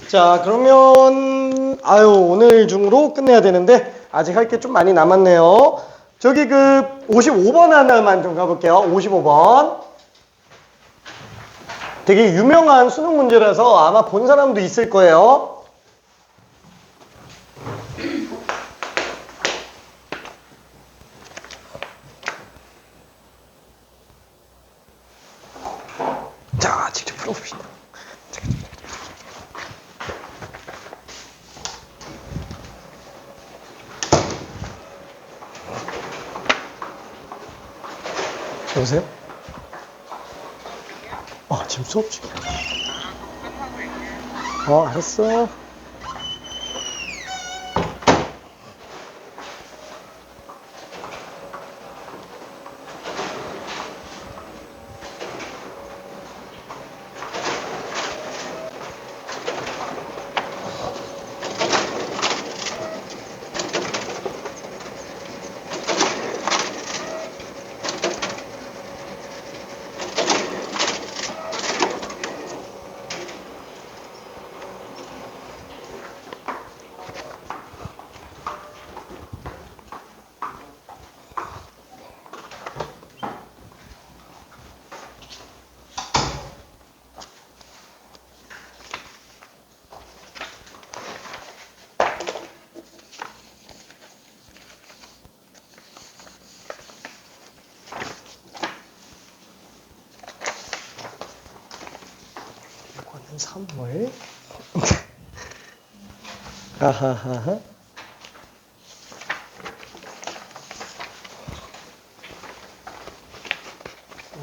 자, 그러면 오늘 중으로 끝내야 되는데 아직 할 게 좀 많이 남았네요. 저기 그 55번 하나만 좀 가볼게요. 55번. 되게 유명한 수능 문제라서 아마 본 사람도 있을 거예요. 자, 직접 풀어봅시다. 여보세요? 지금 수업 중이야. 알았어. 이거는 선물. 아하하하.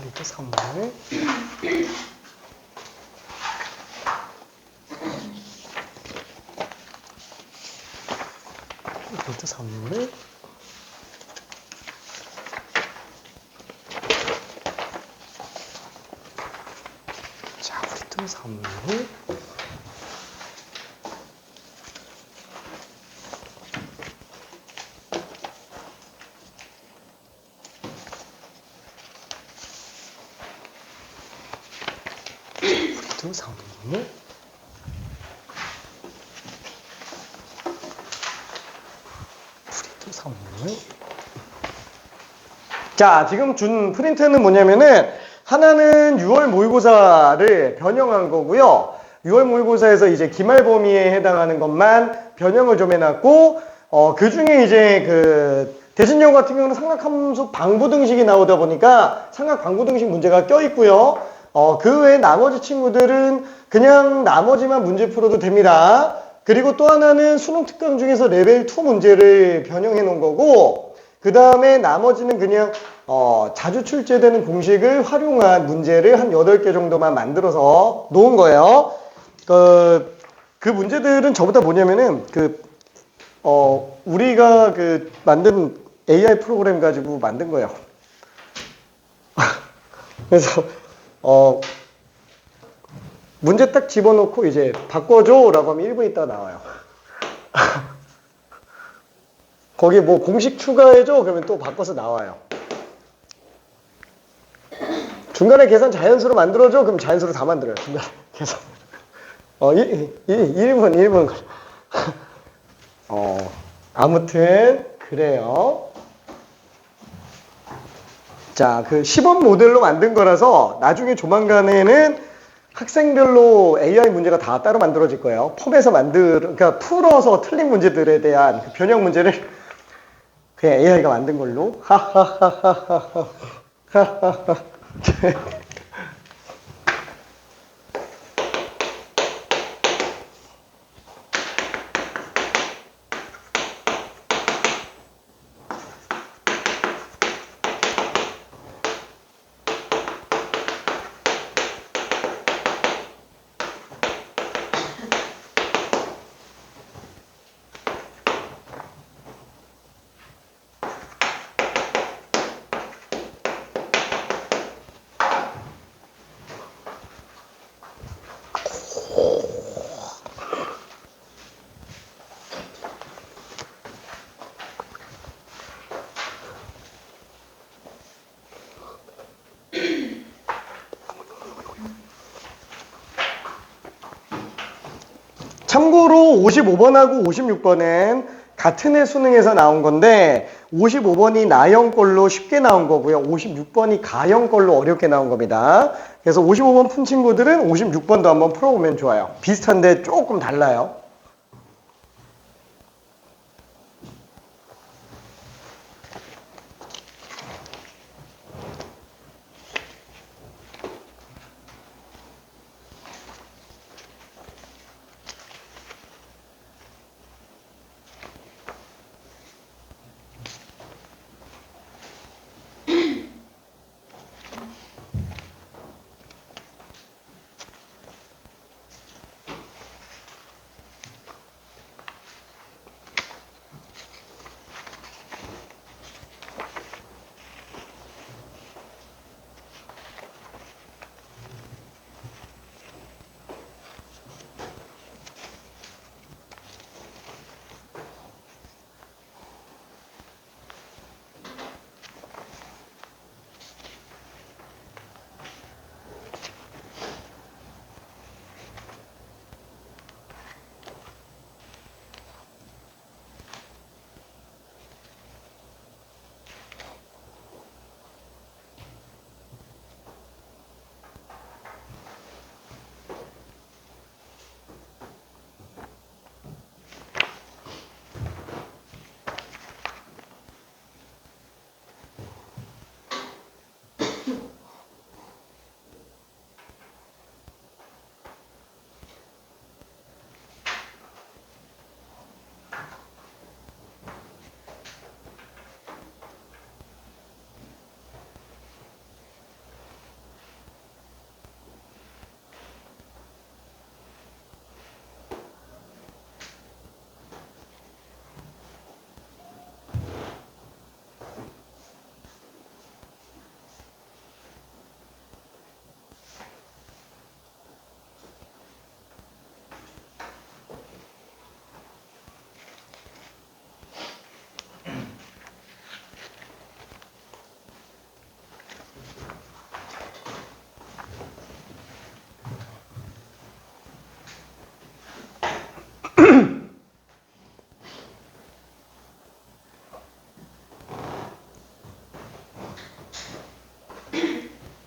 이거 선물. 이것도 선물. 자, 우리도 선물. 우리도 선물. 선물. 자, 지금 준 프린트는 뭐냐면은 하나는 6월 모의고사를 변형한 거고요. 6월 모의고사에서 이제 기말 범위에 해당하는 것만 변형을 좀 해놨고, 그 중에 이제 그 대신여고 같은 경우는 삼각함수 방부등식이 나오다 보니까 삼각 방부등식 문제가 껴있고요. 그 외에 나머지 친구들은 그냥 나머지만 문제 풀어도 됩니다. 그리고 또 하나는 수능 특강 중에서 레벨 2 문제를 변형해 놓은 거고, 그 다음에 나머지는 그냥 자주 출제되는 공식을 활용한 문제를 한 8개 정도만 만들어서 놓은 거예요. 그 문제들은 저보다 뭐냐면은 우리가 만든 AI 프로그램 가지고 만든 거예요. 그래서 문제 딱 집어넣고 이제 바꿔줘 라고 하면 1분 있다가 나와요. 거기 뭐 공식 추가해줘 그러면 또 바꿔서 나와요. 중간에 계산 자연수로 만들어줘 그럼 자연수로 다 만들어요. 중간에 계산. 1분. 아무튼 그래요. 자, 그 시범 모델로 만든 거라서 나중에 조만간에는 학생별로 AI 문제가 다 따로 만들어질 거예요. 폼에서 그러니까 풀어서 틀린 문제들에 대한 그 변형 문제를 그냥 AI가 만든 걸로. 하하하하하하. 참고로 55번하고 56번은 같은 해 수능에서 나온 건데 55번이 나형 걸로 쉽게 나온 거고요. 56번이 가형 걸로 어렵게 나온 겁니다. 그래서 55번 푼 친구들은 56번도 한번 풀어보면 좋아요. 비슷한데 조금 달라요.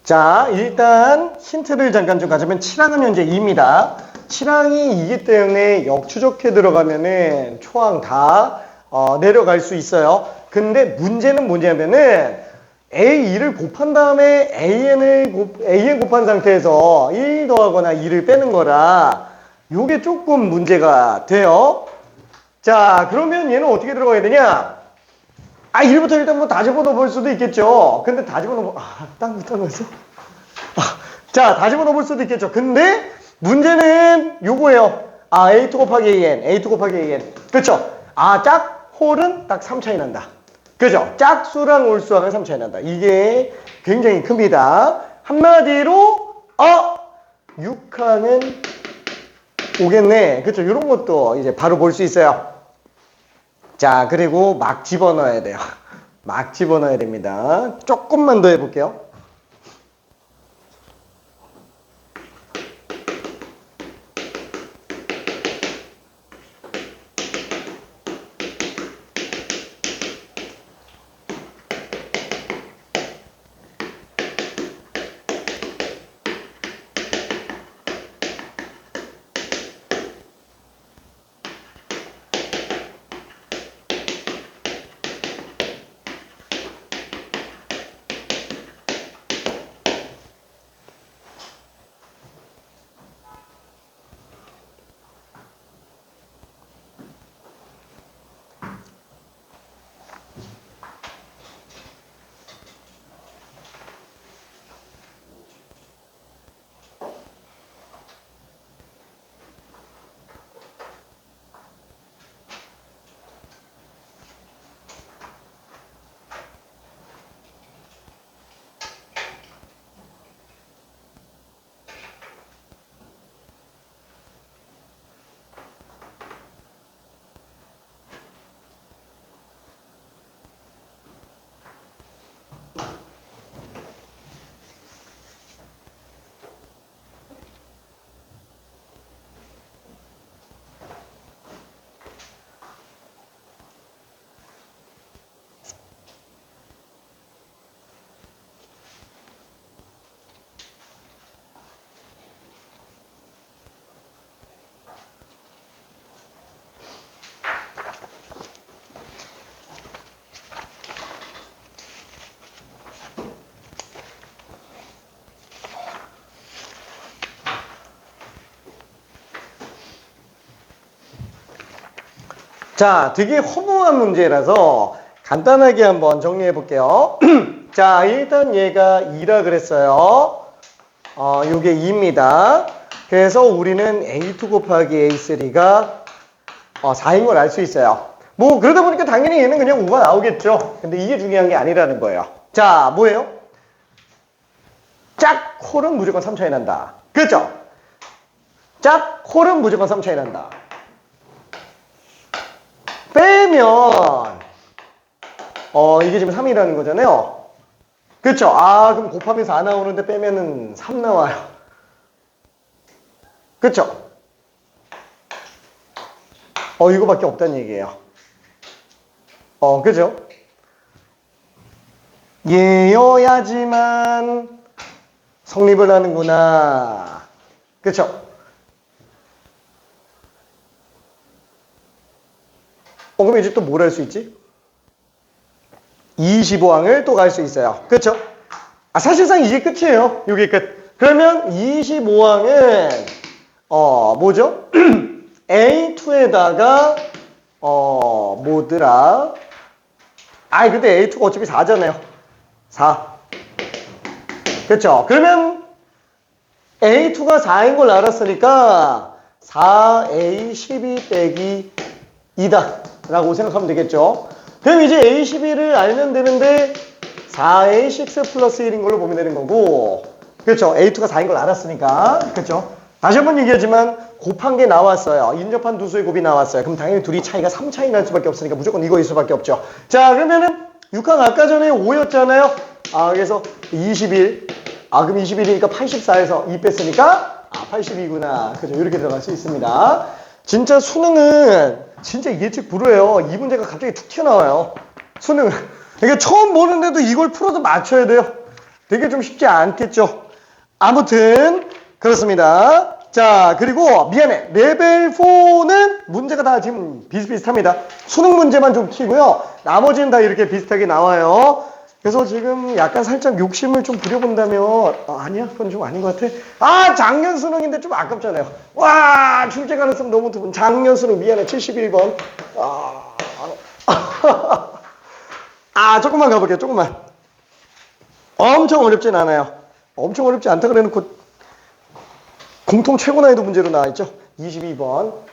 자, 일단 힌트를 잠깐 좀 가자면 7항은 현재 2입니다. 7항이 2기 때문에 역추적해 들어가면은 초항 다 내려갈 수 있어요. 근데 문제는 뭐냐면은 A2를 곱한 다음에 AN 곱한 상태에서 1 더하거나 2를 빼는 거라 요게 조금 문제가 돼요. 자, 그러면 얘는 어떻게 들어가야 되냐? 1부터 일단 뭐 다 집어넣어 볼 수도 있겠죠. 근데 다 집어넣어, 딱 붙어놨어. 자, 다 집어넣어 볼 수도 있겠죠. 근데 문제는 요거예요. A2 곱하기 AN, A2 곱하기 AN. 그쵸? 짝홀은 딱 3 차이 난다. 그죠? 짝수랑 올수항은 3 차이 난다. 이게 굉장히 큽니다. 한마디로, 6항은 오겠네. 그쵸? 이런 것도 이제 바로 볼 수 있어요. 자, 그리고 막 집어넣어야 돼요. 막 집어넣어야 됩니다. 조금만 더 해볼게요. 자, 되게 허무한 문제라서 간단하게 한번 정리해 볼게요. 자, 일단 얘가 2라 그랬어요. 요게 2입니다. 그래서 우리는 A2 곱하기 A3가 4인 걸 알 수 있어요. 뭐 그러다 보니까 당연히 얘는 그냥 5가 나오겠죠. 근데 이게 중요한 게 아니라는 거예요. 자, 뭐예요? 짝 홀은 무조건 3 차이 난다. 그렇죠? 짝 홀은 무조건 3 차이 난다. 빼면 이게 지금 3이라는 거잖아요. 그렇죠? 그럼 곱하면 4 나오는데 빼면은 3 나와요. 그렇죠? 이거밖에 없다는 얘기예요. 그죠? 얘여야지만 성립을 하는구나. 그쵸? 그럼 이제 또 뭘 할 수 있지? 25항을 또 갈 수 있어요. 그쵸? 사실상 이게 끝이에요. 이게 끝. 그러면 25항은 뭐죠? A2에다가 뭐더라? 근데 A2가 어차피 4잖아요. 4. 그렇죠? 그러면 A2가 4인 걸 알았으니까 4A12 빼기 2다 라고 생각하면 되겠죠? 그럼 이제 A12를 알면 되는데 4A6 플러스 1인 걸로 보면 되는 거고, 그렇죠? A2가 4인 걸 알았으니까. 그렇죠? 다시 한번 얘기하지만 곱한 게 나왔어요. 인접한 두 수의 곱이 나왔어요. 그럼 당연히 둘이 차이가 3 차이 날 수밖에 없으니까 무조건 이거일 수밖에 없죠. 자, 그러면은 6항 아까 전에 5였잖아요. 그래서 21. 그럼 21이니까 84에서 2 뺐으니까 82구나. 그죠? 이렇게 들어갈 수 있습니다. 진짜 수능은 진짜 예측 불허예요. 이 문제가 갑자기 툭 튀어나와요. 수능은. 그러니까 처음 보는데도 이걸 풀어서 맞춰야 돼요. 되게 좀 쉽지 않겠죠. 아무튼 그렇습니다. 자, 그리고 미안해. 레벨 4는 문제가 다 지금 비슷비슷합니다. 수능 문제만 좀 튀고요. 나머지는 다 이렇게 비슷하게 나와요. 그래서 지금 약간 살짝 욕심을 좀 부려본다면 아니야? 그건 좀 아닌 것 같아. 작년 수능인데 좀 아깝잖아요. 와, 출제 가능성 너무 두분. 작년 수능 미안해. 71번. 조금만 가볼게요. 조금만. 엄청 어렵진 않아요. 엄청 어렵지 않다 그래놓고 공통 최고 난이도 문제로 나와있죠. 22번.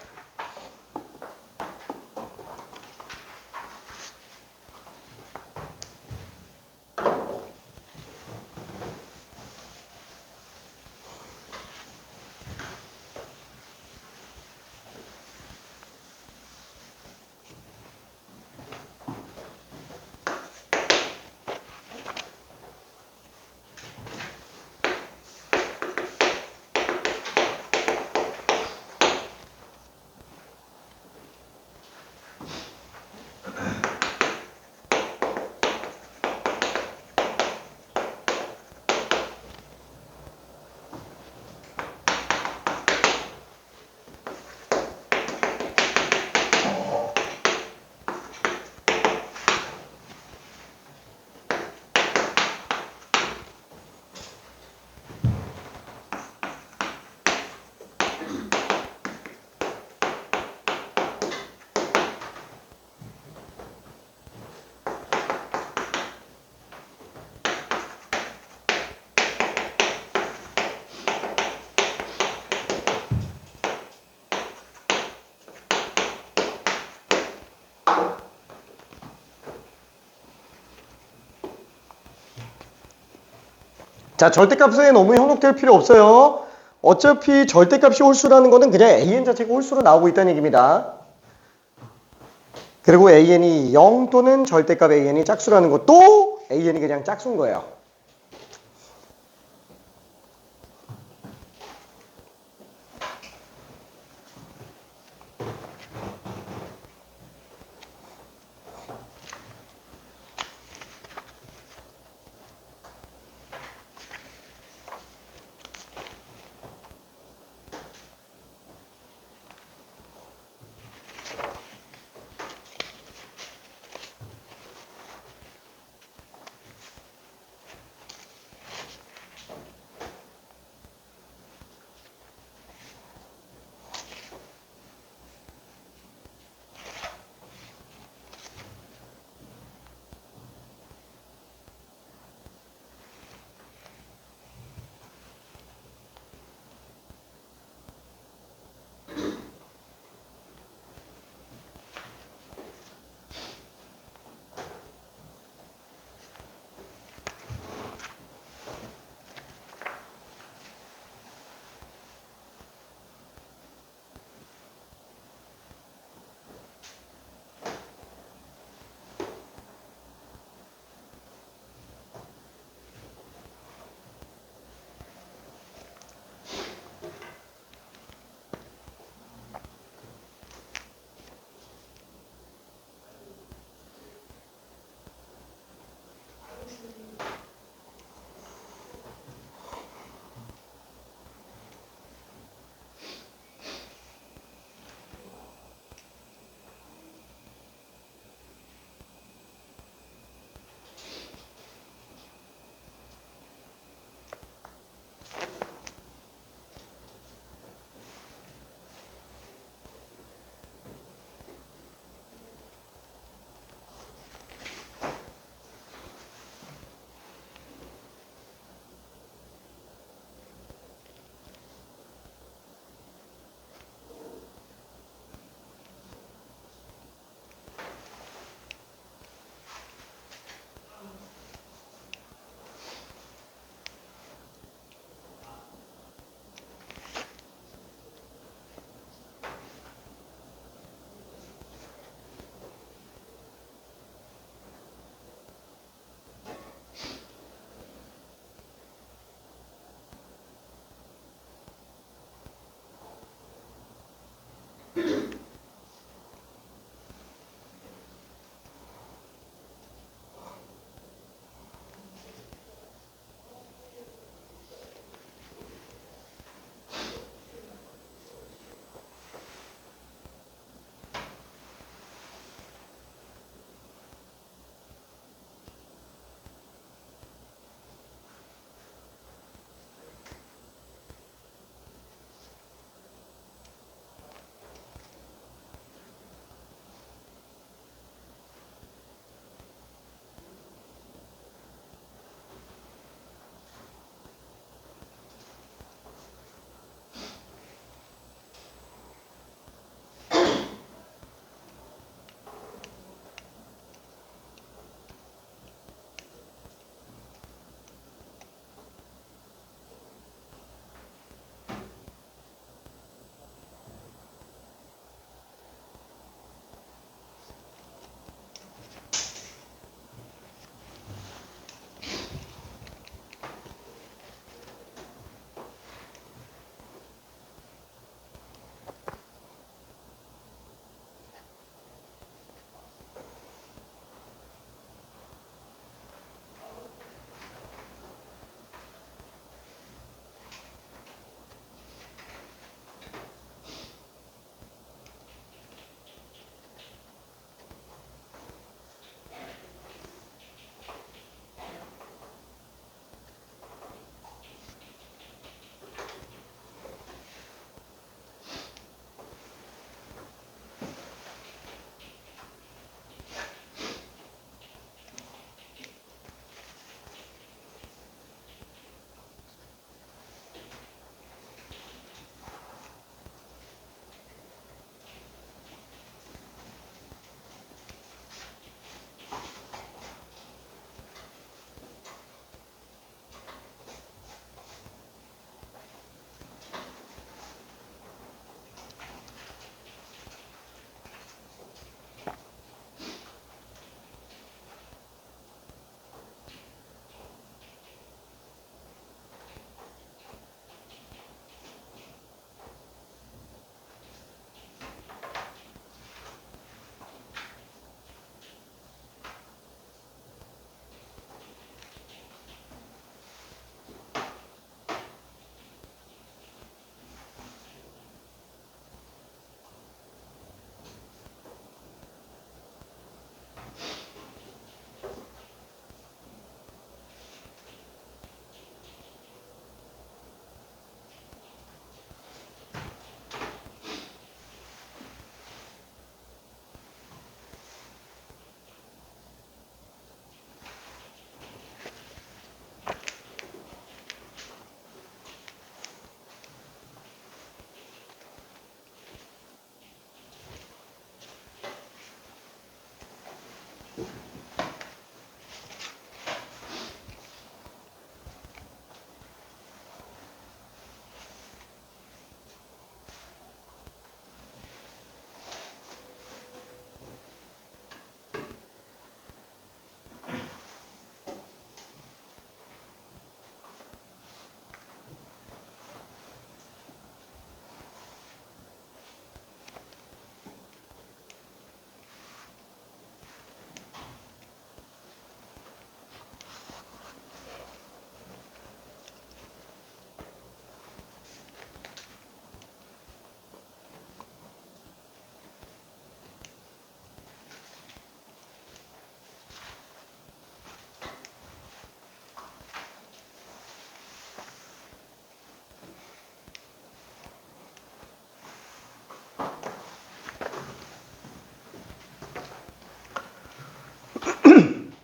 자, 절대값에 너무 현혹될 필요 없어요. 어차피 절대값이 홀수라는 거는 그냥 AN 자체가 홀수로 나오고 있다는 얘기입니다. 그리고 AN이 0 또는 절대값 AN이 짝수라는 것도 AN이 그냥 짝수인 거예요.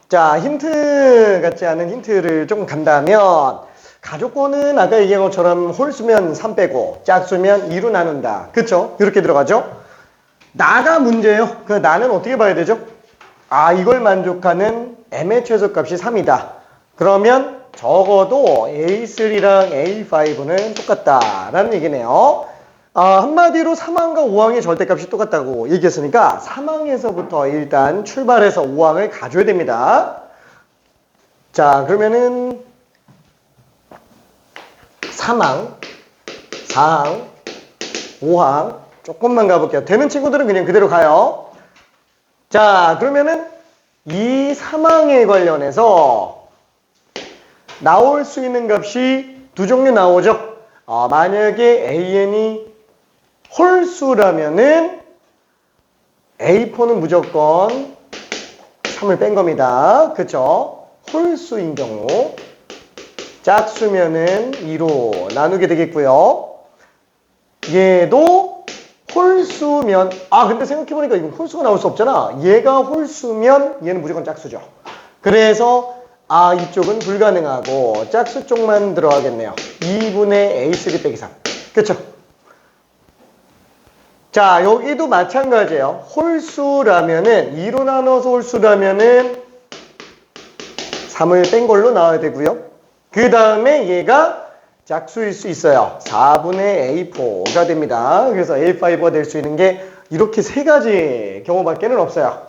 자, 힌트 같지 않은 힌트를 조금 간다면 가족권은 아까 얘기한 것처럼 홀수면 3 빼고 짝수면 2로 나눈다. 그쵸? 이렇게 들어가죠? 나가 문제예요. 그 나는 어떻게 봐야 되죠? 아, 이걸 만족하는 m의 최소값이 3이다. 그러면 적어도 A3랑 A5는 똑같다라는 얘기네요. 아, 한마디로 3항과 5항의 절대값이 똑같다고 얘기했으니까 3항에서부터 일단 출발해서 5항을 가져야 됩니다. 자, 그러면은 3항, 4항, 5항 조금만 가볼게요. 되는 친구들은 그냥 그대로 가요. 자, 그러면은 이 3항에 관련해서 나올 수 있는 값이 두 종류 나오죠. 만약에 AN이 홀수라면은 A4는 무조건 3을 뺀 겁니다. 그쵸? 홀수인 경우 짝수면은 2로 나누게 되겠고요. 얘도 홀수면 근데 생각해보니까 이건 홀수가 나올 수 없잖아. 얘가 홀수면 얘는 무조건 짝수죠. 그래서 이쪽은 불가능하고 짝수 쪽만 들어가겠네요. 2분의 A3 빼기 3. 그쵸? 자, 여기도 마찬가지예요. 홀수라면은 2로 나눠서 홀수라면은 3을 뺀 걸로 나와야 되고요. 그 다음에 얘가 짝수일 수 있어요. 4분의 A4가 됩니다. 그래서 A5가 될 수 있는 게 이렇게 세 가지 경우밖에는 없어요.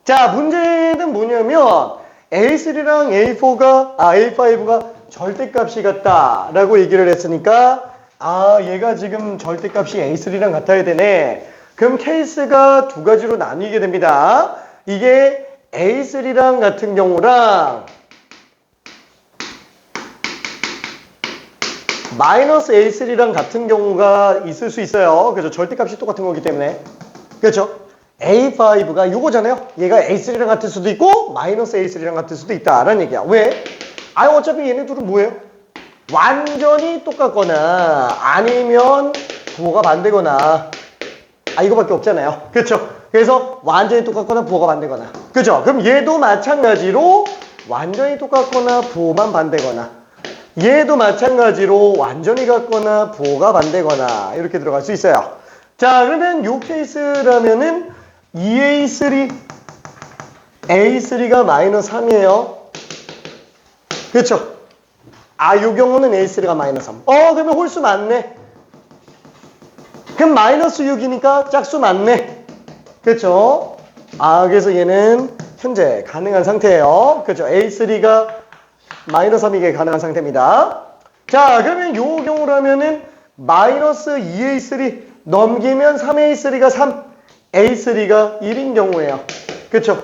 자, 문제는 뭐냐면 A3랑 A5가 절대값이 같다라고 얘기를 했으니까 얘가 지금 절대값이 A3랑 같아야 되네. 그럼 케이스가 두 가지로 나뉘게 됩니다. 이게 A3랑 같은 경우랑 마이너스 A3랑 같은 경우가 있을 수 있어요. 그래서 절대값이 똑같은 거기 때문에. 그렇죠? A5가 요거잖아요. 얘가 A3랑 같을 수도 있고 마이너스 A3랑 같을 수도 있다라는 얘기야. 왜? 어차피 얘네 둘은 뭐예요? 완전히 똑같거나 아니면 부호가 반대거나 이거밖에 없잖아요. 그렇죠? 그래서 완전히 똑같거나 부호가 반대거나. 그렇죠? 그럼 얘도 마찬가지로 완전히 똑같거나 부호만 반대거나 얘도 마찬가지로 완전히 같거나 부호가 반대거나 이렇게 들어갈 수 있어요. 자, 그러면 요 케이스라면은 2A3 A3가 마이너스 3이에요. 그렇죠? 요 경우는 A3가 마이너스 3. 그러면 홀수 맞네. 그럼 마이너스 6이니까 짝수 맞네. 그렇죠? 그래서 얘는 현재 가능한 상태예요. 그렇죠? A3가 마이너스 3이게 가능한 상태입니다. 자, 그러면 요 경우라면은 마이너스 2A3 넘기면 3A3가 3, A3가 1인 경우예요. 그렇죠?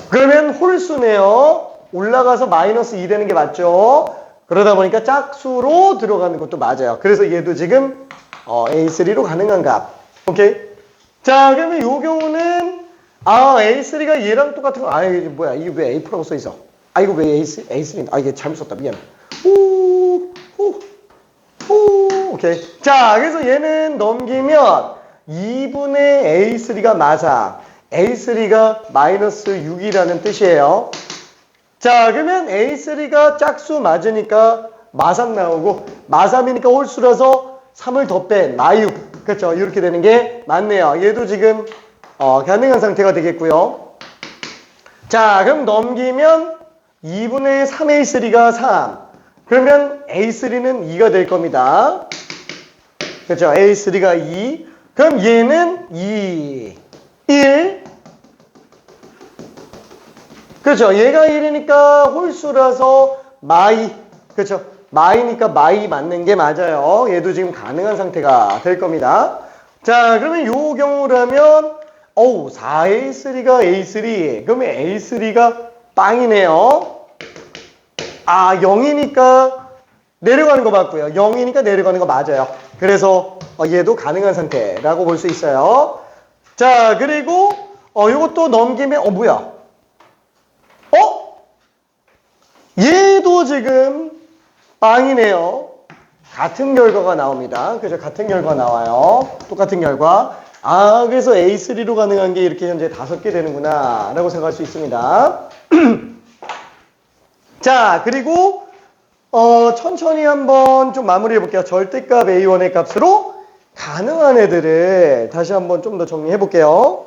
그러면 홀수네요. 올라가서 마이너스 2 되는 게 맞죠? 그러다 보니까 짝수로 들어가는 것도 맞아요. 그래서 얘도 지금 A3로 가능한 값. 오케이? 자, 그러면 요 경우는 A3가 얘랑 똑같은 거 이게 뭐야? 이게 왜 A4라고 써 있어? 이거 왜 A3? 이게 잘못 썼다. 미안. 오케이. 자, 그래서 얘는 넘기면 2분의 A3가 마상, A3가 마이너스 6이라는 뜻이에요. 자, 그러면 A3가 짝수 맞으니까 마삼 나오고 마삼이니까 홀수라서 3을 더 뺀 마육. 그렇죠? 이렇게 되는 게 맞네요. 얘도 지금 가능한 상태가 되겠고요. 자, 그럼 넘기면 2분의 3A3가 3. 그러면 A3는 2가 될 겁니다. 그렇죠? A3가 2. 그럼 얘는 2, 1. 그렇죠? 얘가 1이니까 홀수라서 마이. 그렇죠? 마이니까 마이 맞는 게 맞아요. 얘도 지금 가능한 상태가 될 겁니다. 자, 그러면 요 경우라면 4A3가 A3. 그러면 A3가 빵이네요. 0이니까 내려가는 거 맞고요. 0이니까 내려가는 거 맞아요. 그래서 얘도 가능한 상태라고 볼 수 있어요. 자, 그리고 요것도 넘기면 뭐야? 얘도 지금 빵이네요. 같은 결과가 나옵니다. 그죠? 같은 결과 나와요. 똑같은 결과. 그래서 A3로 가능한 게 이렇게 현재 5개 되는구나 라고 생각할 수 있습니다. 자, 그리고 천천히 한번 좀 마무리해 볼게요. 절대값 A1의 값으로 가능한 애들을 다시 한번 좀 더 정리해 볼게요.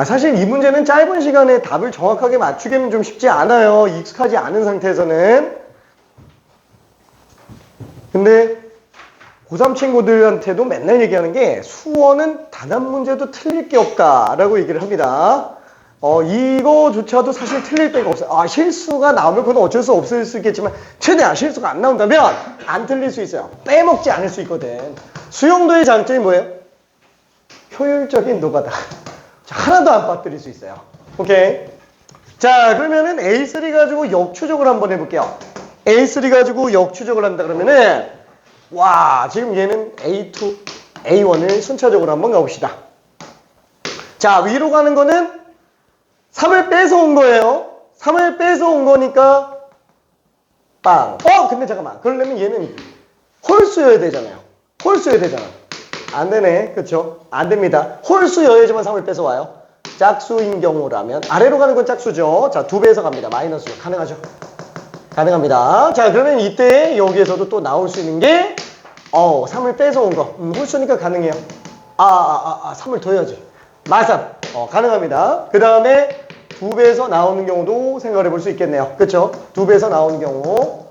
사실 이 문제는 짧은 시간에 답을 정확하게 맞추기는 좀 쉽지 않아요. 익숙하지 않은 상태에서는. 근데 고3 친구들한테도 맨날 얘기하는 게 수원은 단 한 문제도 틀릴 게 없다라고 얘기를 합니다. 이거조차도 사실 틀릴 데가 없어요. 실수가 나오면 그건 어쩔 수 없을 수 있겠지만 최대한 실수가 안 나온다면 안 틀릴 수 있어요. 빼먹지 않을 수 있거든. 수용도의 장점이 뭐예요? 효율적인 노가다. 하나도 안 빠뜨릴 수 있어요. 오케이. 자, 그러면은 A3 가지고 역추적을 한번 해볼게요. A3 가지고 역추적을 한다 그러면은 지금 얘는 A2, A1을 순차적으로 한번 가봅시다. 자, 위로 가는 거는 3을 뺏어온 거예요. 3을 뺏어온 거니까 빵. 근데 잠깐만. 그러려면 얘는 홀수여야 되잖아요. 홀수여야 되잖아. 안 되네. 그쵸? 안 됩니다. 홀수여야지만 3을 뺏어와요. 짝수인 경우라면 아래로 가는 건 짝수죠. 자, 2배에서 갑니다. 마이너스. 가능하죠? 가능합니다. 자, 그러면 이때 여기에서도 또 나올 수 있는 게 3을 뺏어온 거. 홀수니까 가능해요. 3을 더해야지. 마삼. 가능합니다. 그 다음에 2배에서 나오는 경우도 생각을 해볼 수 있겠네요. 그쵸? 2배에서 나오는 경우.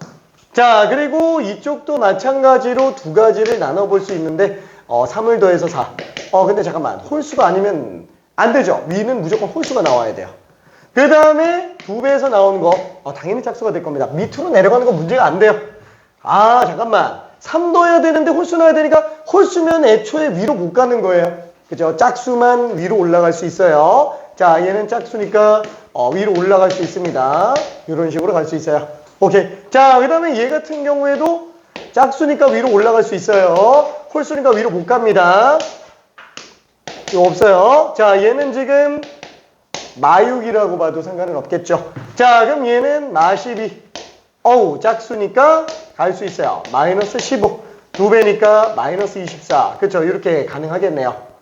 자, 그리고 이쪽도 마찬가지로 두 가지를 나눠볼 수 있는데 3을 더해서 4. 근데 잠깐만. 홀수가 아니면 안 되죠. 위는 무조건 홀수가 나와야 돼요. 그 다음에 2배에서 나오는 거 당연히 짝수가 될 겁니다. 밑으로 내려가는 거 문제가 안 돼요. 잠깐만. 3 더해야 되는데 홀수 나야 되니까 홀수면 애초에 위로 못 가는 거예요. 그죠? 짝수만 위로 올라갈 수 있어요. 자, 얘는 짝수니까 위로 올라갈 수 있습니다. 이런 식으로 갈 수 있어요. 오케이. 자, 그 다음에 얘 같은 경우에도 짝수니까 위로 올라갈 수 있어요. 홀수니까 위로 못 갑니다. 이거 없어요. 자, 얘는 지금 마6이라고 봐도 상관은 없겠죠. 자, 그럼 얘는 마12. 짝수니까 갈 수 있어요. 마이너스 15. 2배니까 마이너스 24. 그쵸? 이렇게 가능하겠네요.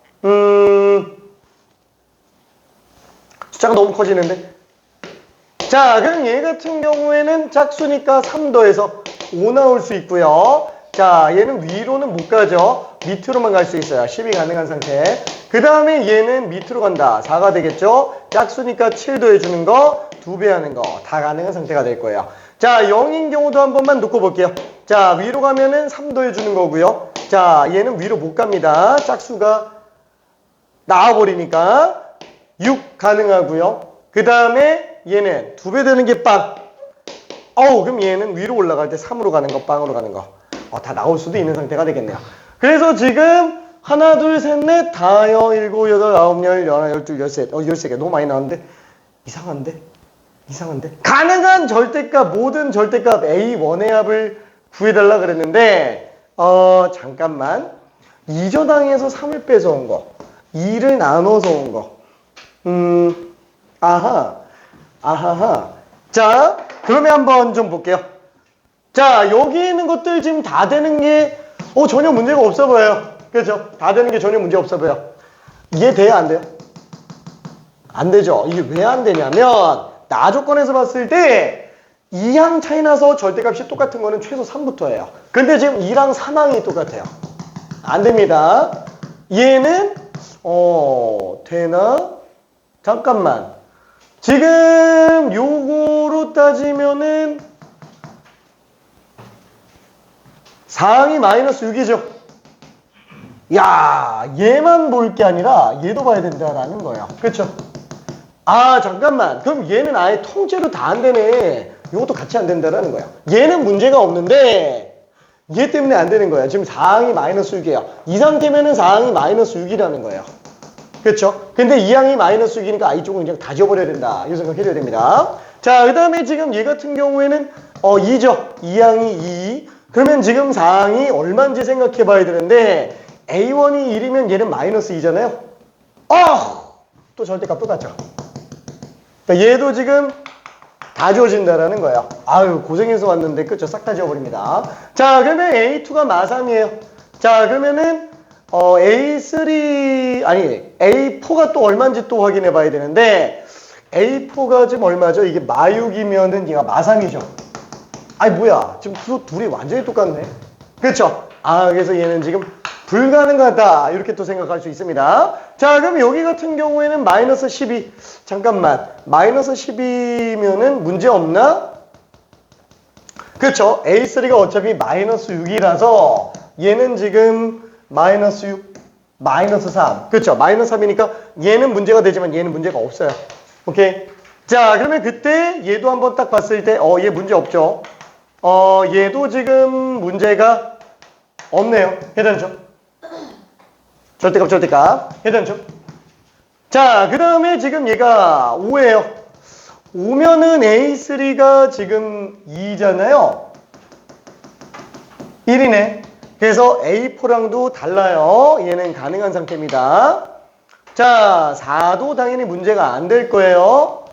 숫자가 너무 커지는데. 자, 그럼 얘 같은 경우에는 짝수니까 3 더해서 5 나올 수 있고요. 자, 얘는 위로는 못 가죠. 밑으로만 갈 수 있어요. 10이 가능한 상태. 그 다음에 얘는 밑으로 간다. 4가 되겠죠. 짝수니까 7 더해주는 거, 2배 하는 거 다 가능한 상태가 될 거예요. 자, 0인 경우도 한 번만 놓고 볼게요. 자, 위로 가면은 3 더해주는 거고요. 자, 얘는 위로 못 갑니다. 짝수가 나와버리니까 6 가능하고요. 그 다음에 얘는 2배 되는 게 빵. 그럼 얘는 위로 올라갈 때 3으로 가는 거, 빵으로 가는 거. 다 나올 수도 있는 상태가 되겠네요. 그래서 지금 하나, 둘, 셋, 넷, 다여, 일곱, 여덟, 아홉, 열, 열하나, 열둘, 열셋. 13개. 너무 많이 나왔는데? 이상한데? 가능한 절대값, 모든 절대값 A1의 합을 구해달라 그랬는데, 잠깐만. 2저당에서 3을 뺏어온 거. 2를 나눠서 온 거. 아하하. 자, 그러면 한번 좀 볼게요. 자, 여기 있는 것들 지금 다 되는 게 전혀 문제가 없어 보여요. 그렇죠? 다 되는 게 전혀 문제 없어 보여. 이해 돼요? 안 돼요? 안 되죠? 이게 왜 안 되냐면 나 조건에서 봤을 때 2항 차이 나서 절대값이 똑같은 거는 최소 3부터예요. 근데 지금 2랑 3항이 똑같아요. 안 됩니다. 얘는 되나? 잠깐만. 지금 요거로 따지면은 4항이 마이너스 6이죠. 야, 얘만 볼 게 아니라 얘도 봐야 된다라는 거예요. 그렇죠? 잠깐만. 그럼 얘는 아예 통째로 다 안 되네. 이것도 같이 안 된다라는 거예요. 얘는 문제가 없는데 얘 때문에 안 되는 거예요. 지금 4항이 마이너스 6이에요. 이 상태면은 4항이 마이너스 6이라는 거예요. 그렇죠? 근데 2항이 마이너스 6이니까 이쪽은 그냥 다 지워버려야 된다. 이 생각 해줘야 됩니다. 자, 그 다음에 지금 얘 같은 경우에는 2죠. 2항이 2. 그러면 지금 4항이 얼마인지 생각해 봐야 되는데 A1이 1이면 얘는 마이너스 2잖아요. 또 절대값 똑같죠. 그러니까 얘도 지금 다 지워진다라는 거예요. 아유, 고생해서 왔는데, 그쵸? 싹 다 지워버립니다. 자, 그러면 A2가 마삼이에요. 자, 그러면은, A3, 아니, A4가 또 얼마인지 또 확인해 봐야 되는데, A4가 지금 얼마죠? 이게 마6이면은 얘가 마3이죠. 아니, 뭐야. 지금 그 둘이 완전히 똑같네. 그쵸? 아, 그래서 얘는 지금 불가능하다. 이렇게 또 생각할 수 있습니다. 자, 그럼 여기 같은 경우에는 마이너스 12. 잠깐만. 마이너스 12면은 문제 없나? 그렇죠. A3가 어차피 마이너스 6이라서 얘는 지금 마이너스 6, 마이너스 3. 그렇죠. 마이너스 3이니까 얘는 문제가 되지만 얘는 문제가 없어요. 오케이. 자, 그러면 그때 얘도 한번 딱 봤을 때, 얘 문제 없죠. 얘도 지금 문제가 없네요. 해당죠. 절대값, 절대값. 해당죠. 자, 그 다음에 지금 얘가 5예요. 5면은 A3가 지금 2잖아요. 1이네. 그래서 A4랑도 달라요. 얘는 가능한 상태입니다. 자, 4도 당연히 문제가 안 될 거예요.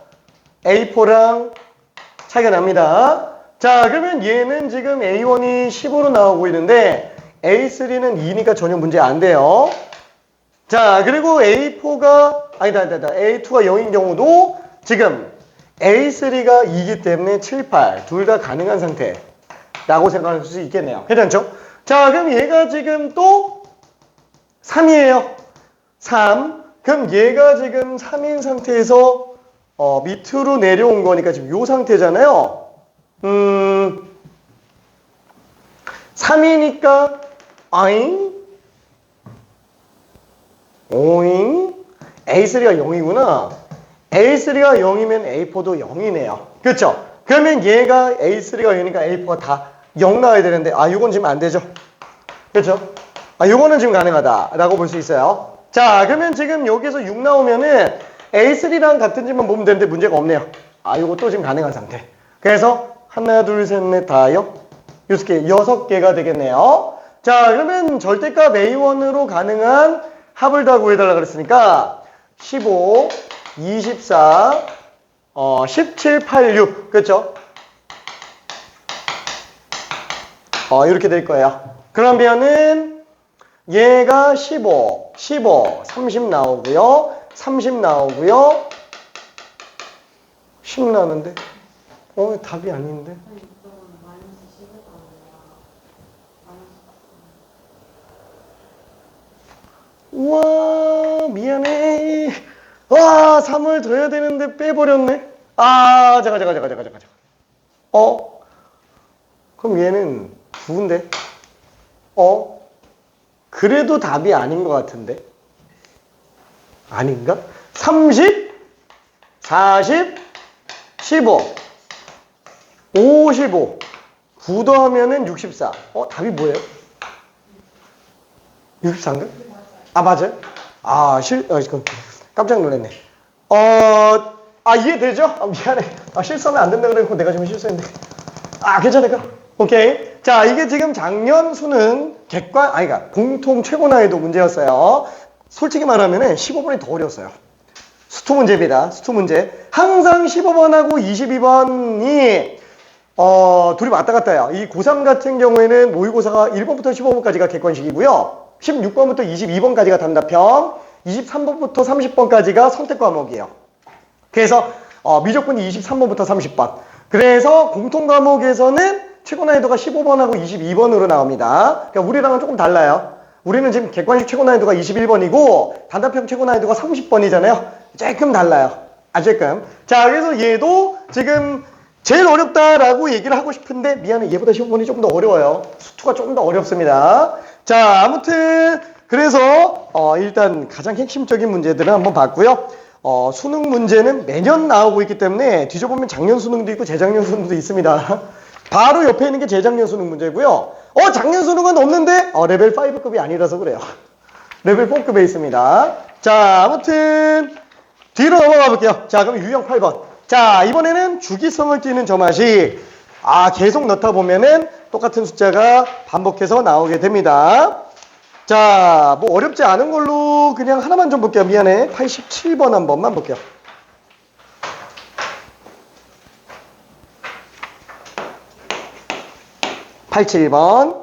A4랑 차이가 납니다. 자, 그러면 얘는 지금 A1이 10으로 나오고 있는데 A3는 2니까 전혀 문제 안 돼요. 자, 그리고 A4가, 아니다. A2가 0인 경우도 지금 A3가 2이기 때문에 7, 8 둘 다 가능한 상태라고 생각할 수 있겠네요. 괜찮죠? 자, 그럼 얘가 지금 또 3이에요. 3. 그럼 얘가 지금 3인 상태에서 밑으로 내려온 거니까 지금 요 상태잖아요. 3이니까 아잉? 오잉? A3가 0이구나. A3가 0이면 A4도 0이네요. 그렇죠? 그러면 얘가 A3가 0이니까 A4가 다 0 나와야 되는데 이건 지금 안 되죠. 그렇죠? 요거는 지금 가능하다라고 볼 수 있어요. 자, 그러면 지금 여기서 6 나오면은 A3랑 같은 집만 보면 되는데 문제가 없네요. 요것도 지금 가능한 상태. 그래서 하나, 둘, 셋, 넷, 다요. 6개, 6개가 되겠네요. 자, 그러면 절대값 A1으로 가능한 합을 다 구해달라 그랬으니까 15, 24, 17, 8, 6. 그렇죠? 이렇게 될 거예요. 그러면은 얘가 15, 30 나오고요. 30 나오고요. 10 나오는데? 답이 아닌데? 우와, 미안해. 와, 3을 둬야 되는데 빼버렸네. 잠깐. 그럼 얘는 9인데? 그래도 답이 아닌 것 같은데? 아닌가? 30, 40, 15, 55, 9 더하면은 64. 답이 뭐예요? 64인가? 맞아요? 깜짝 놀랐네. 이해되죠? 미안해. 실수하면 안 된다 그래놓고 내가 지금 실수했는데. 괜찮을까? 오케이. 자, 이게 지금 작년 수능 공통 최고 난이도 문제였어요. 솔직히 말하면 15번이 더 어려웠어요. 수투 문제입니다. 수투 문제. 항상 15번하고 22번이 둘이 왔다 갔다 해요. 이 고3 같은 경우에는 모의고사가 1번부터 15번까지가 객관식이고요. 16번부터 22번까지가 단답형, 23번부터 30번까지가 선택 과목이에요. 그래서 미적분이 23번부터 30번. 그래서 공통 과목에서는 최고 난이도가 15번하고 22번으로 나옵니다. 그러니까 우리랑은 조금 달라요. 우리는 지금 객관식 최고 난이도가 21번이고 단답형 최고 난이도가 30번이잖아요. 조금 달라요. 조금. 자, 그래서 얘도 지금 제일 어렵다라고 얘기를 하고 싶은데 미안해, 얘보다 15번이 조금 더 어려워요. 수투가 조금 더 어렵습니다. 자, 아무튼 그래서 일단 가장 핵심적인 문제들은 한번 봤고요. 수능 문제는 매년 나오고 있기 때문에 뒤져보면 작년 수능도 있고 재작년 수능도 있습니다. 바로 옆에 있는 게 재작년 수능 문제고요. 작년 수능은 없는데 레벨 5급이 아니라서 그래요. 레벨 4급에 있습니다. 자, 아무튼 뒤로 넘어가 볼게요. 자, 그럼 유형 8번. 자, 이번에는 주기성을 띠는 점화식. 계속 넣다 보면은 똑같은 숫자가 반복해서 나오게 됩니다. 자, 뭐 어렵지 않은 걸로 그냥 하나만 좀 볼게요. 미안해. 87번 한 번만 볼게요. 87번.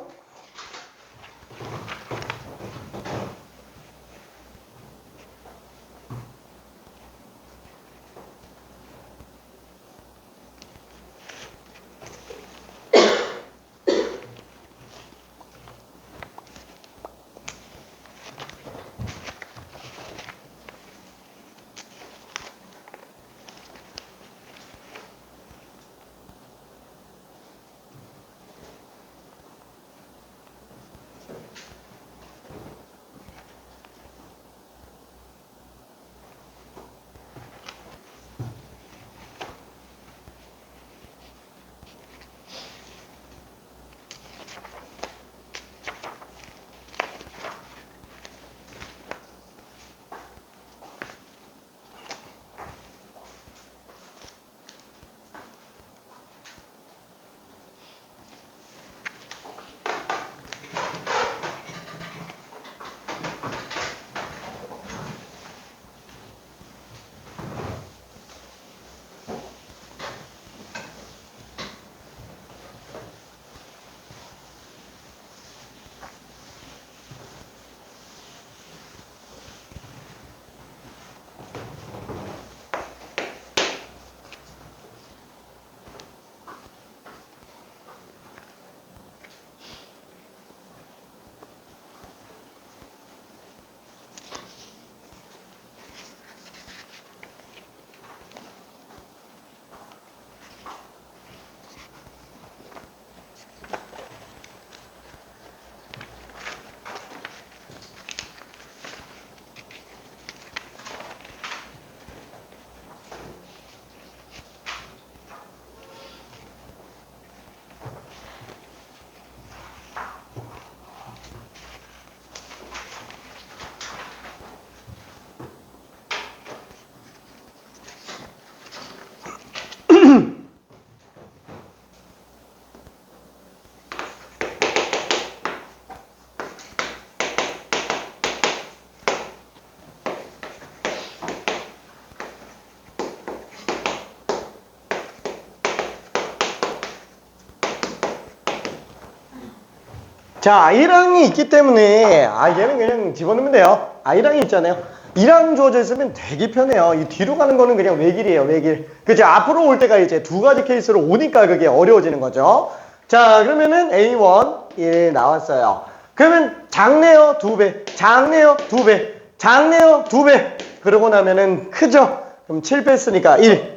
자, 1항이 있기 때문에 얘는 그냥 집어넣으면 돼요. 1항이 있잖아요. 1항 주어져 있으면 되게 편해요. 이 뒤로 가는 거는 그냥 외길이에요, 외길. 그죠? 앞으로 올 때가 이제 두 가지 케이스로 오니까 그게 어려워지는 거죠. 자, 그러면은 A1 1 나왔어요. 그러면 작네요, 2배. 작네요, 2배. 작네요, 2배. 그러고 나면은 크죠? 그럼 7 뺐으니까 1.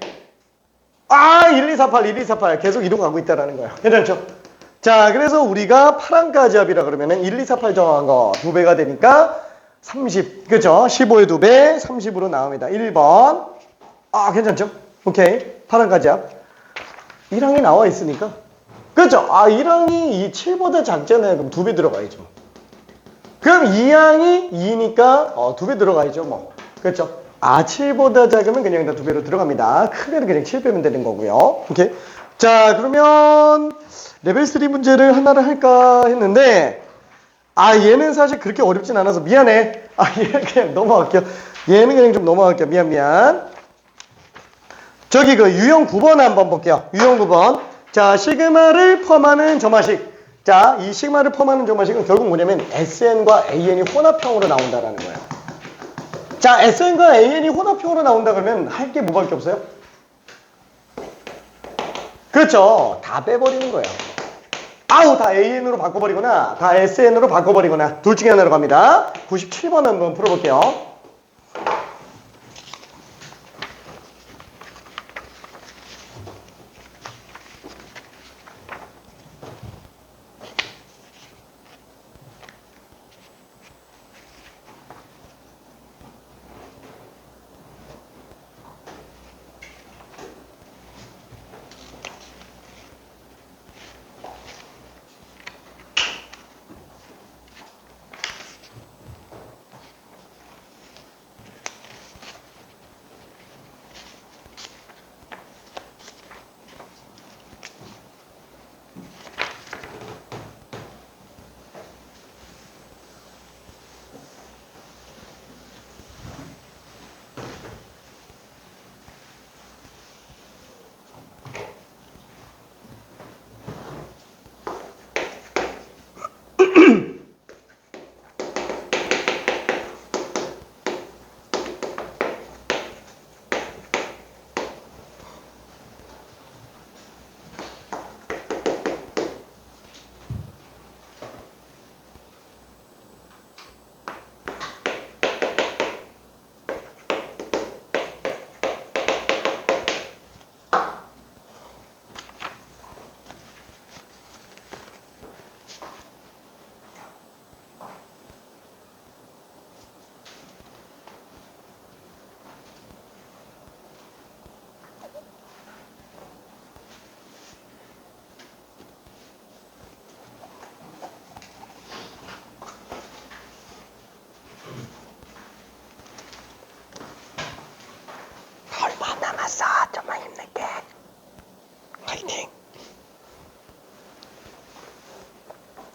1, 2, 4, 8, 1, 2, 4, 8 계속 이동하고 있다라는 거예요. 괜찮죠? 자, 그래서 우리가 파란까지 합이라 그러면은 1, 2, 4, 8 정한 거 2배가 되니까 30. 그죠? 15의 2배, 30으로 나옵니다. 1번. 괜찮죠? 오케이. 파란까지 합. 1항이 나와 있으니까. 그죠? 1항이 이 7보다 작잖아요. 그럼 2배 들어가야죠. 그럼 2항이 2니까 2배 들어가야죠. 뭐. 그렇죠? 7보다 작으면 그냥 다 2배로 들어갑니다. 크면 그냥 7 빼면 되는 거고요. 오케이. 자, 그러면 레벨 3 문제를 하나를 할까 했는데 얘는 사실 그렇게 어렵진 않아서 미안해. 얘는 그냥 넘어갈게요. 얘는 그냥 좀 넘어갈게요. 미안. 저기 그 유형 9번 한번 볼게요. 유형 9번. 자, 시그마를 포함하는 점화식. 자, 이 시그마를 포함하는 점화식은 결국 뭐냐면 SN과 AN이 혼합형으로 나온다라는 거예요. 자, SN과 AN이 혼합형으로 나온다 그러면 할 게 뭐밖에 없어요? 그렇죠. 다 빼버리는 거예요. 다 AN으로 바꿔버리거나 다 SN으로 바꿔버리거나 둘 중에 하나로 갑니다. 97번 한번 풀어볼게요.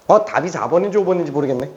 답이 4번인지 5번인지 모르겠네.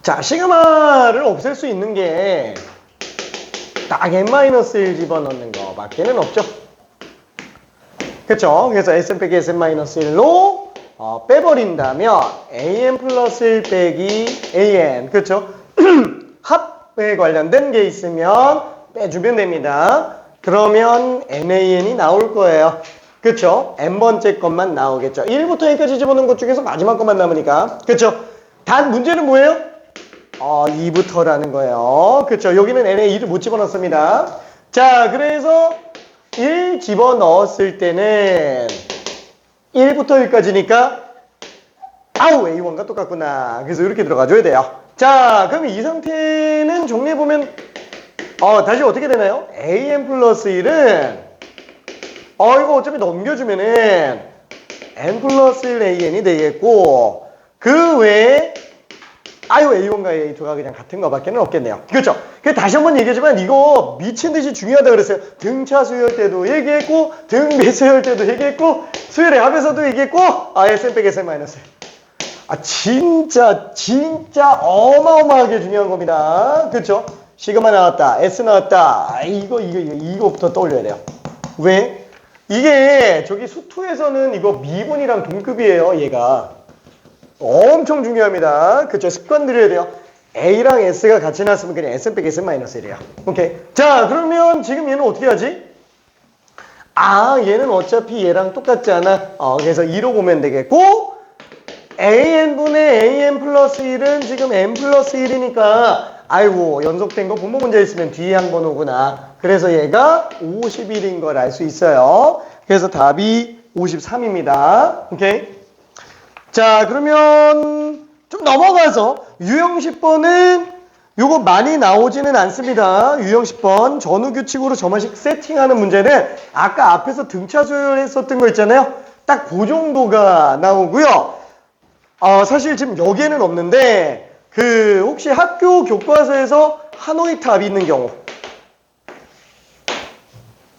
자, 시그마를 없앨 수 있는 게 딱 n-1 집어넣는 거 밖에는 없죠. 그쵸? 그래서 sn 빼기 sn-1로 빼버린다면 an 플러스 1 빼기 an, 그쵸? 합에 관련된 게 있으면 빼주면 됩니다. 그러면 nan이 나올 거예요. 그쵸? n번째 것만 나오겠죠. 1부터 n까지 집어넣은 것 중에서 마지막 것만 남으니까. 그쵸? 단 문제는 뭐예요? 2부터라는 거예요. 그쵸? 여기는 n에 2를 못 집어넣습니다. 자, 그래서 1 집어넣었을 때는 1부터 1까지니까 아우, A1과 똑같구나. 그래서 이렇게 들어가줘야 돼요. 자, 그럼 이 상태는 정리해보면 다시 어떻게 되나요? an 플러스 1은 이거 어차피 넘겨주면은 n 플러스 1 an이 되겠고, 그 외에 A1과 A2가 그냥 같은 거밖에 없겠네요. 그렇죠? 다시 한번 얘기하지만 이거 미친 듯이 중요하다 그랬어요. 등차 수열 때도 얘기했고, 등 배수열 때도 얘기했고, 수열의 합에서도 얘기했고, SN 빼기 SN 마이너스. 진짜 어마어마하게 중요한 겁니다. 그렇죠? 시그마 나왔다, S 나왔다. 이거부터 떠올려야 돼요. 왜? 이게 저기 수투에서는 이거 미분이랑 동급이에요, 얘가. 엄청 중요합니다. 그쵸? 습관 들여야 돼요. A랑 S가 같이 나왔으면 그냥 SN 빼기 SN 마이너스 1이에요. 오케이. 자, 그러면 지금 얘는 어떻게 하지? 얘는 어차피 얘랑 똑같잖아. 그래서 2로 보면 되겠고, AN분의 AN 플러스 1은 지금 N 플러스 1이니까, 아이고, 연속된 거 분모 문제 있으면 뒤에 한 번 오구나. 그래서 얘가 51인 걸 알 수 있어요. 그래서 답이 53입니다. 오케이. 자, 그러면 좀 넘어가서 유형 10번은 요거 많이 나오지는 않습니다. 유형 10번 전후 규칙으로 점화식 세팅하는 문제는 아까 앞에서 등차 수열했었던 거 있잖아요. 딱 그 정도가 나오고요. 사실 지금 여기에는 없는데 혹시 학교 교과서에서 하노이 탑이 있는 경우,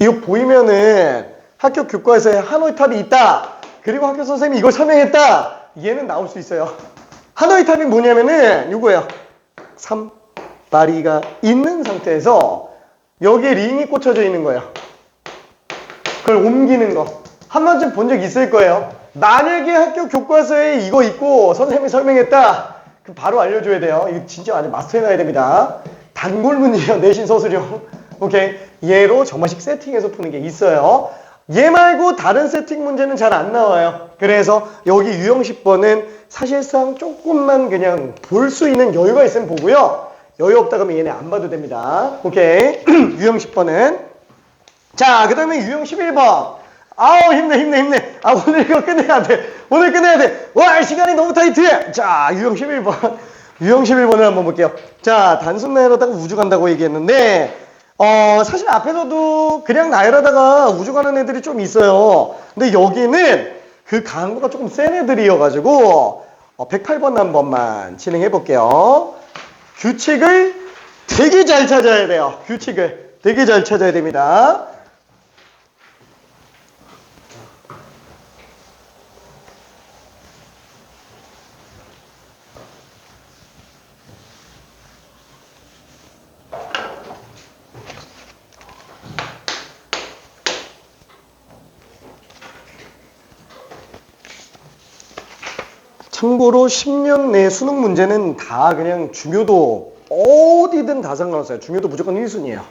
이거 보이면은 학교 교과서에 하노이 탑이 있다. 그리고 학교 선생님이 이걸 설명했다. 얘는 나올 수 있어요. 하노이 탑이 뭐냐면은 이거예요. 3마리가 있는 상태에서 여기에 링이 꽂혀져 있는 거예요. 그걸 옮기는 거. 한 번쯤 본 적 있을 거예요. 만약에 학교 교과서에 이거 있고 선생님이 설명했다. 그럼 바로 알려줘야 돼요. 이거 진짜 완전 마스터해놔야 됩니다. 단골 문제예요. 내신 서술형. 오케이. 얘로 정말식 세팅해서 푸는 게 있어요. 얘 말고 다른 세팅 문제는 잘 안 나와요. 그래서 여기 유형 10번은 사실상 조금만 그냥 볼 수 있는 여유가 있으면 보고요. 여유 없다 그러면 얘네 안 봐도 됩니다. 오케이. 유형 10번은. 자, 그 다음에 유형 11번. 아우, 힘내. 아, 오늘 이거 끝내야 돼. 오늘 끝내야 돼. 와, 시간이 너무 타이트해. 자, 유형 11번. 유형 11번을 한번 볼게요. 자, 단순 나열하다가 우주 간다고 얘기했는데, 사실 앞에서도 그냥 나열하다가 우주 가는 애들이 좀 있어요. 근데 여기는 그 강도가 조금 센 애들이어가지고, 108번 한번만 진행해 볼게요. 규칙을 되게 잘 찾아야 돼요. 규칙을 되게 잘 찾아야 됩니다. 참고로 10년 내 수능 문제는 다 그냥 중요도 어디든 다 상관없어요. 중요도 무조건 1순위예요.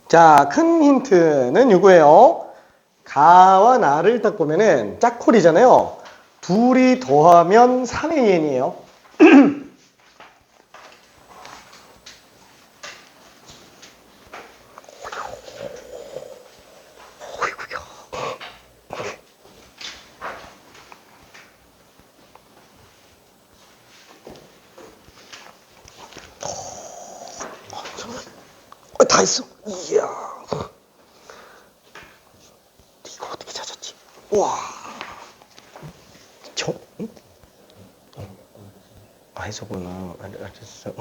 자, 큰 힌트는 이거예요. 가와 나를 딱 보면은 짝콜이잖아요. 둘이 더하면 3의 n이에요. 다 했어. 이야. 이거 어떻게 찾았지? 와. 응? 했었구나. 알았어.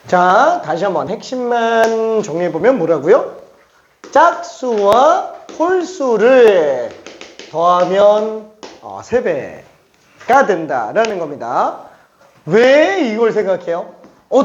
자, 다시 한번 핵심만 정리해보면 뭐라고요? 짝수와 홀수를 더하면 3배가 된다라는 겁니다. 왜 이걸 생각해요?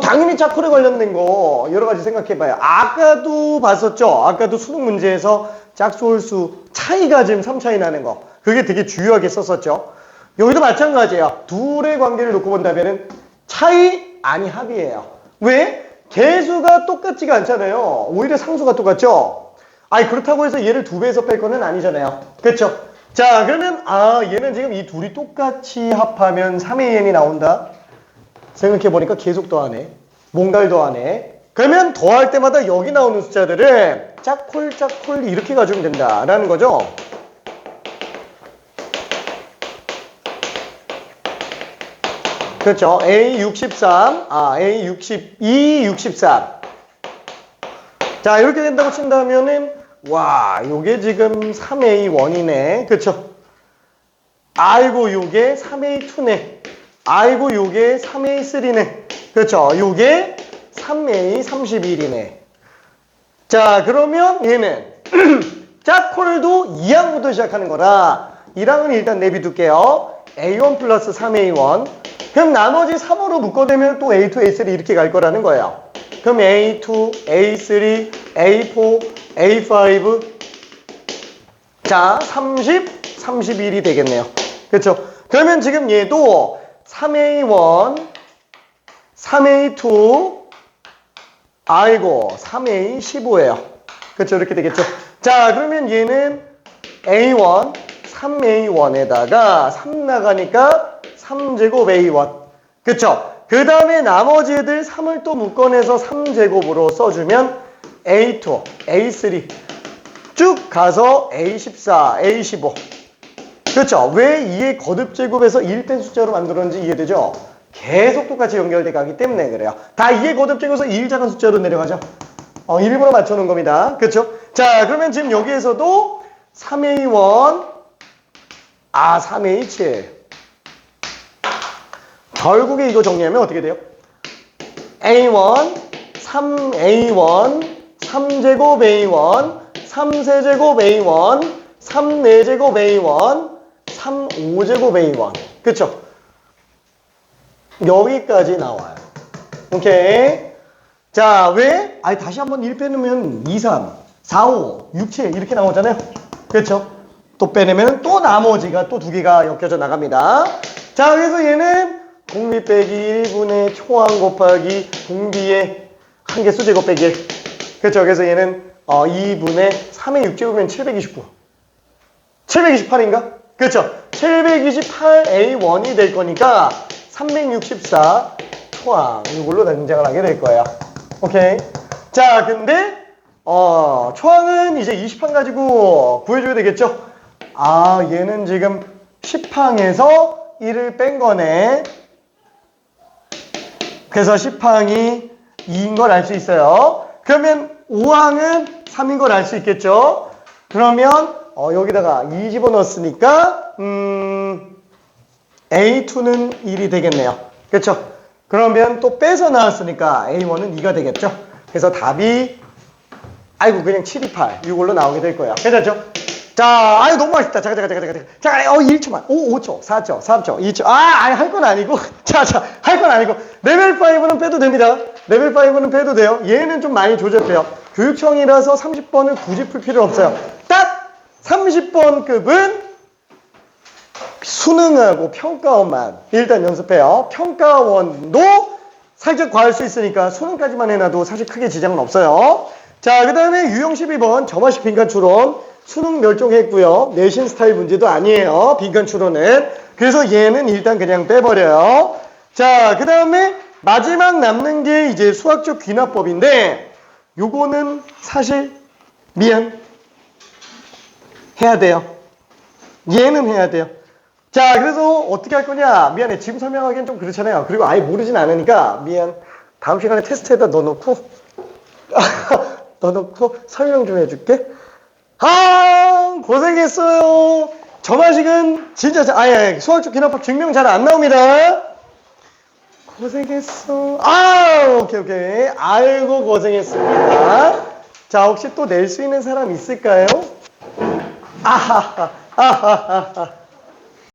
당연히 짝콜에 관련된 거 여러 가지 생각해봐요. 아까도 봤었죠? 아까도 수능 문제에서 짝수, 홀수 차이가 지금 3차이 나는 거. 그게 되게 중요하게 썼었죠. 여기도 마찬가지예요. 둘의 관계를 놓고 본다면은 차이 아니 합이에요. 왜? 개수가 똑같지가 않잖아요. 오히려 상수가 똑같죠? 아니 그렇다고 해서 얘를 2배에서 뺄 거는 아니잖아요. 그렇죠? 자 그러면 얘는 지금 이 둘이 똑같이 합하면 3AN이 나온다. 생각해보니까 계속 더하네. 뭔가를 더하네. 그러면 더할 때마다 여기 나오는 숫자들을 짝콜 이렇게 가지면 된다라는 거죠. 그렇죠. A63, A62, 63. 자, 이렇게 된다고 친다면은, 와, 요게 지금 3A1이네. 그렇죠. 아이고, 요게 3A2네. 아이고, 요게 3A3네. 그렇죠. 요게 3A31이네. 자, 그러면 얘는 짝콜도 2항부터 시작하는 거라 1항은 일단 내비둘게요. A1 플러스 3A1. 그럼 나머지 3으로 묶어내면 또 A2, A3 이렇게 갈 거라는 거예요. 그럼 A2, A3, A4, A5 자 30, 31이 되겠네요. 그렇죠? 그러면 지금 얘도 3A1, 3A2 아이고 3A15예요. 그렇죠? 이렇게 되겠죠? 자 그러면 얘는 A1, 3A1에다가 3 나가니까 3제곱 A1. 그쵸? 그 다음에 나머지 애들 3을 또 묶어내서 3제곱으로 써주면 A2, A3 쭉 가서 A14, A15. 그쵸? 왜 2의 거듭제곱에서 1 뺀 숫자로 만들었는지 이해되죠? 계속 똑같이 연결돼 가기 때문에 그래요. 다 2의 거듭제곱에서 1 작은 숫자로 내려가죠? 일부러 맞춰놓은 겁니다. 그쵸? 자, 그러면 지금 여기에서도 3A1, 3A7. 결국에 이거 정리하면 어떻게 돼요? A1, 3A1, 3제곱 A1, 3세제곱 A1, 3네제곱 A1, 3,5제곱 A1. 그쵸? 여기까지 나와요. 오케이. 자, 왜? 다시 한번 1 빼놓으면 2, 3, 4, 5, 6, 7 이렇게 나오잖아요. 그쵸? 또 빼내면 또 나머지가 또 2개가 엮여져 나갑니다. 자, 그래서 얘는 공비 빼기 1분의 초항 곱하기 공비의 한 개 수제곱 빼기 1. 그렇죠? 그래서 얘는 2분의 3의 6제곱이면 729. 728인가? 그렇죠? 728A1이 될 거니까 364 초항 이걸로 등장을 하게 될 거예요. 오케이. 자, 근데 초항은 이제 20항 가지고 구해줘야 되겠죠? 얘는 지금 10항에서 1을 뺀 거네. 그래서 10항이 2인 걸 알 수 있어요. 그러면 5항은 3인 걸 알 수 있겠죠? 그러면 여기다가 2 집어넣었으니까 A2는 1이 되겠네요. 그렇죠? 그러면 또 빼서 나왔으니까 A1은 2가 되겠죠? 그래서 답이 그냥 7, 2, 8 이걸로 나오게 될 거예요. 괜찮죠? 자, 너무 맛있다. 잠깐. 1초만. 5초, 4초, 3초, 2초. 할 건 아니고. 할 건 아니고. 레벨 5는 빼도 됩니다. 레벨 5는 빼도 돼요. 얘는 좀 많이 조잡해요. 교육청이라서 30번을 굳이 풀 필요 없어요. 딱 30번급은 수능하고 평가원만 일단 연습해요. 평가원도 살짝 과할 수 있으니까 수능까지만 해놔도 사실 크게 지장은 없어요. 자, 그 다음에 유형 12번 점화식 빈칸 추론. 수능 멸종했고요. 내신 스타일 문제도 아니에요. 빈칸 추론은. 그래서 얘는 일단 그냥 빼버려요. 자, 그 다음에 마지막 남는 게 이제 수학적 귀납법인데 요거는 사실 해야 돼요. 얘는 해야 돼요. 자, 그래서 어떻게 할 거냐? 미안해. 지금 설명하기엔 좀 그렇잖아요. 그리고 아예 모르진 않으니까 다음 시간에 테스트에다 넣어놓고 설명 좀 해줄게. 고생했어요. 점화식은 진짜 수학적 귀납법 증명 잘 안 나옵니다. 고생했어. 오케이. 아이고, 고생했습니다. 자, 혹시 또 낼 수 있는 사람 있을까요? 아하하.